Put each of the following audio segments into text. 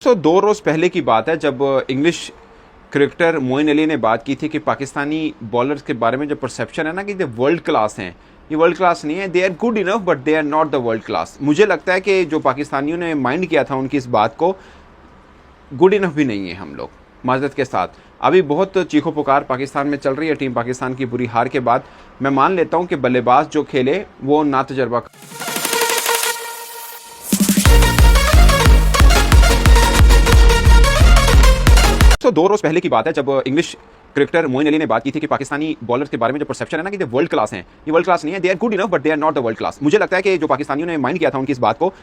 तो 2 रोज़ पहले की बात है जब इंग्लिश क्रिकेटर मोइन अली ने बात की थी कि पाकिस्तानी बॉलर्स के बारे में जो परसेप्शन है ना कि ये वर्ल्ड क्लास हैं, ये वर्ल्ड क्लास नहीं है, they are good enough but they are not the world class. मुझे लगता है कि जो पाकिस्तानियों ने माइंड किया था उनकी इस बात को, गुड इनफ भी नहीं है हम लोग, माजरत के साथ। अभी बहुत चीखो पुकार पाकिस्तान में चल रही है टीम पाकिस्तान की बुरी हार के बाद। मैं मान लेता हूँ कि बल्लेबाज जो खेले वो ना तजर्बा। तो 2 रोज़ पहले की बात है जब इंग्लिश क्रिकेटर मोइन अली ने बात की थी कि पाकिस्तानी बॉलर्स के बारे में जो परसेप्शन है ना कि ये वर्ल्ड क्लास हैं, ये वर्ल्ड क्लास नहीं है, they are good enough but they are not the world class. मुझे लगता है कि जो पाकिस्तानियों ने माइंड किया था उनकी इस बात को,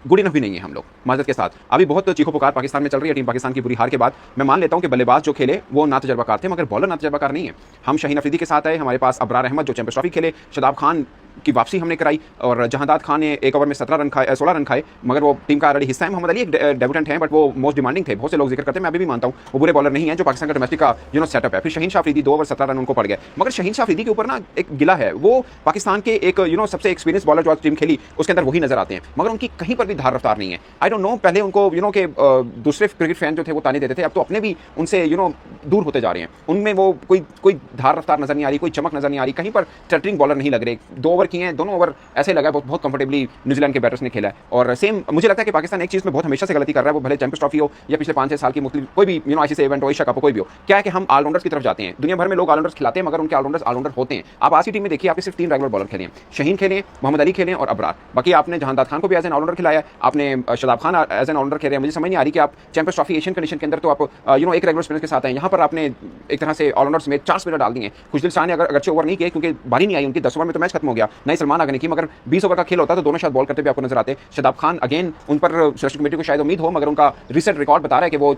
गुड इनफ भी नहीं है हम लोग, माजरत के साथ। अभी बहुत चीखो पुकार पाकिस्तान में चल रही है टीम पाकिस्तान की बुरी हार के बाद। मैं मान लेता हूं कि बल्लेबाज जो खेले वो ना तजर्बाकार थे, मगर बॉलर ना तजर्बाकार नहीं है। हम शाहीन अफरीदी के साथ आए, हमारे पास अबरार अहमद जो चैंपियंस ट्रॉफी खेले, शादाब खान की वापसी हमने कराई, और जहांदाद खान ने एक ओवर में 16 रन खाए, मगर वो टीम का ऑलरेडी हिस्सा है। मोहम्मद अली एक डेब्यूटेंट हैं बट वो मोस्ट डिमांडिंग थे, बहुत से लोग जिक्र करते हैं, मैं अभी भी मानता हूं वो बुरे बॉलर नहीं है जो पाकिस्तान का डोमेस्टिक का सेटअप है। फिर शहीन शाह अफरीदी 2 ओवर 17 रन उनको पड़ गए, मगर शहीन शाह अफरीदी के ऊपर ना एक गिला है, वो पाकिस्तान के एक सबसे एक्सपीरियंस बॉलर जो आज टीम खेली उसके अंदर वही नजर आते हैं, मगर उनकी कहीं पर भी धार रफ्तार नहीं है। आई डोंट नो, पहले उनको के दूसरे क्रिकेट फैन जो थे वो ताने देते थे, अब तो अपने भी उनसे दूर होते जा रहे हैं। उनमें वो कोई धार रफ्तार नजर नहीं आ रही, कोई चमक नजर नहीं आ रही, कहीं पर टर्टरिंग बॉलर नहीं लग रहे। 2 ओवर किए हैं, दोनों ओवर ऐसे लगा बहुत कंफर्टेबली न्यूजीलैंड के बैटर्स ने खेला है। और सेम मुझे लगता है कि पाकिस्तान एक चीज में बहुत हमेशा से गलती कर रहा है, वो भले चैंपियंस ट्रॉफी हो या पिछले 5-6 साल की मुख्तलिफ कोई भी आईसीसी इवेंट हो, एशिया कप हो, कोई भी हो, क्या है कि हम ऑलराउंडर्स की तरफ जाते हैं। दुनिया भर में लोग ऑलराउंडर्स खिलाते हैं, मगर उनके ऑलराउंडर होते हैं। आप आज की टीम में देखिए, आपके सिर्फ 3 रेगुलर बॉलर खेले हैं, शहीन खेले, मोहम्मद अली खेले और अबरार। बाकी आपने जहांदाद खान को भी एज एन ऑलराउंडर खिलाया, आपने Shadab Khan as an allrounder खेले। मुझे समझ नहीं आ रही कि आप चैंपियंस ट्रॉफी एशियन कंडीशन के अंदर तो आप एक रेगुलर स्पिनर के साथ हैं, यहाँ पर आपने एक तरह से ऑलराउंडर्स में 4 स्पिनर डाल दिए। खुशदिल शाह ने अगरचे ओवर नहीं किए क्योंकि बारी नहीं आई उनकी, 10 ओवर में तो मैच खत्म हो गया, नहीं सलमान आगे नहीं की, मगर 20 ओवर का खेल होता तो दोनों शायद बॉल करते भी आपको नजर आते। शादाब खान अगेन, उन पर सिलेक्शन कमेटी को शायद उम्मीद हो, मगर उनका रिसेंट रिकॉर्ड बता रहा है कि वो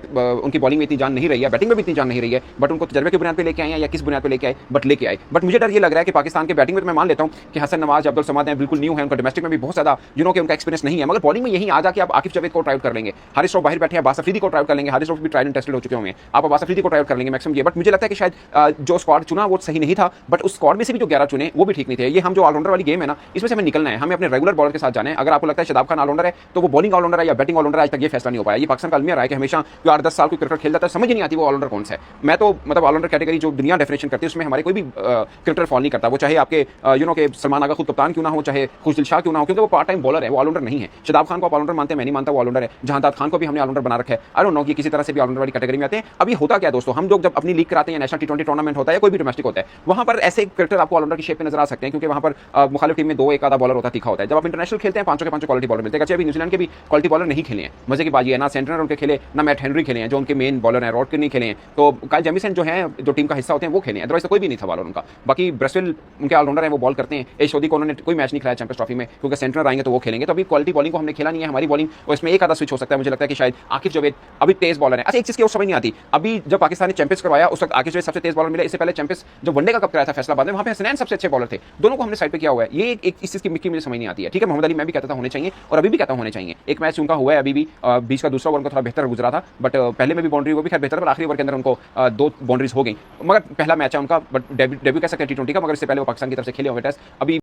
उनकी बॉलिंग में इतनी जान नहीं रही है, बैटिंग में भी इतनी जान नहीं रही है, बट उनको तजर्बे की बुनियाद पे लेके आए या किस बुनियाद पे लेके आए, बट लेके आए। बट मुझे डर ये लग रहा है कि पाकिस्तान के बैटिंग में, तो मैं मान लेता हूँ कि हसन नवाज, अब्दुल समद हैं, बिल्कुल न्यू है, उनका डोमेस्टिक में भी बहुत ज्यादा कि उनका एक्सपीरियंस नहीं है, मगर बॉलिंग में यही आ जाके आप आकिफ जावेद को ट्राई कर लेंगे, हारिस रऊफ बाहर बैठे हैं, अब्बास अफरीदी को ट्राई कर लेंगे, हारिस रऊफ भी ट्राइड एंड टेस्टेड हो चुके होंगे, आप अब्बास अफरीदी को ट्राई कर लेंगे मैक्सिमम ये। बट मुझे लगता है कि शायद जो स्क्वाड चुना वो सही नहीं था, बट उस स्क्वाड में से भी जो 11 चुने वो भी ठीक नहीं थे। ये हम जो ऑलराउंडर वाली गेम है ना, इसमें से हमें निकलना है, हमें अपने रेगुलर बॉलर के साथ जाना है। अगर आपको लगता है शादाब खान ऑलराउंडर है तो वो बॉलिंग ऑलराउंडर है या बैटिंग ऑलराउंडर है, आज तक ये फैसला नहीं हो पाया। ये पाकिस्तान का अलमिया रहा है कि हमेशा 8-10 साल कोई क्रिकेट खेल जाता है, समझ ही नहीं आती वो ऑलराउंडर कौन सा है। मैं तो मतलब ऑलराउंडर कैटेगरी जो दुनिया डेफिनेशन करती है उसमें हमारे कोई भी क्रिकेटर फॉल नहीं करता, वो चाहे आपके के सलमान आगा खुद कप्तान क्यों ना हो, चाहे खुशदिल शाह क्यों ना हो, क्योंकि वो पार्ट टाइम बॉलर है, वो ऑलराउंडर नहीं है। शादाब खान को आप ऑलराउंडर मानते हैं, मैं नहीं मानता, वो ऑलराउंडर है। जहांदाद खान को भी हमने ऑलराउंडर बना रखा है। आई डोंट नो कि किसी तरह से भी ऑलराउंडर वाली कैटेगरी में आते हैं। अभी होता क्या है दोस्तों, हम लोग जब अपनी लीग कराते हैं, नेशनल T20 टूर्नामेंट होता है या कोई भी डोमेस्टिक होता है, वहां पर ऐसे क्रिकेटर आपको ऑलराउंडर की शेप में नजर आ सकते हैं, क्योंकि वहां पर मुखालिफ टीम में 2 एक आधा बॉलर होता तीखा होता है। जब आप इंटरनेशनल खेलते हैं 5 के 5 क्वालिटी बॉलर मिलते हैं। अभी न्यूजीलैंड के भी क्वालिटी बॉलर नहीं खेले हैं, मजे की बात ये है, ना सेंटनर उनके खेले, ना मैट हेनरी खेले हैं जो उनके मेन बॉलर हैं, रॉडकिन नहीं खेले हैं, तो काइल जेमिसन जो है जो टीम का हिस्सा होते हैं वो खेले हैं, अदरवाइज तो कोई भी नहीं था बॉलर उनका। बाकी ब्रेसवेल उनके ऑलराउंडर हैं, वो बॉल करते हैं। एशोदी को उन्होंने कोई मैच नहीं खेला चैंपियंस ट्रॉफी में, क्योंकि सेंटनर आएंगे तो वो खेलेंगे। तो अभी क्वालिटी बॉलिंग को हमने खेला नहीं है, हमारी बॉलिंग और इसमें एक आधा स्विच हो सकता है। मुझे लगता है कि शायद आकिफ जावेद अभी तेज बॉलर है। अच्छा, एक चीज की और समझ नहीं आती, अभी जब पाकिस्तान ने चैंपियंस करवाया उस वक्त आकिफ जावेद सबसे तेज बॉलर मिले। इससे पहले चैंपियंस जो वनडे का कप कराया था फैसलाबाद में, वहां पे हसनैन सबसे अच्छे बॉलर थे, दोनों को हमने साइड पे किया हुआ है। ये एक इस चीज की मिक्की मुझे समझ नहीं आती है। ठीक है, मोहम्मद अली मैं भी कहता था होने चाहिए और अभी भी कहता हूं होने चाहिए। एक मैच उनका हुआ है अभी भी, बीच का दूसरा ओवर उनका थोड़ा बेहतर गुजरा था, बट पहले में भी बाउंड्री वो भी खैर बेहतर, पर आखिरी ओवर के अंदर उनको 2 बाउंड्रीज हो गई, मगर पहला मैच है उनका, बट डेब्यू कह सकते हैं T20 का, मगर इससे पहले वो पाकिस्तान की तरफ से खेले हुए टेस्ट। अभी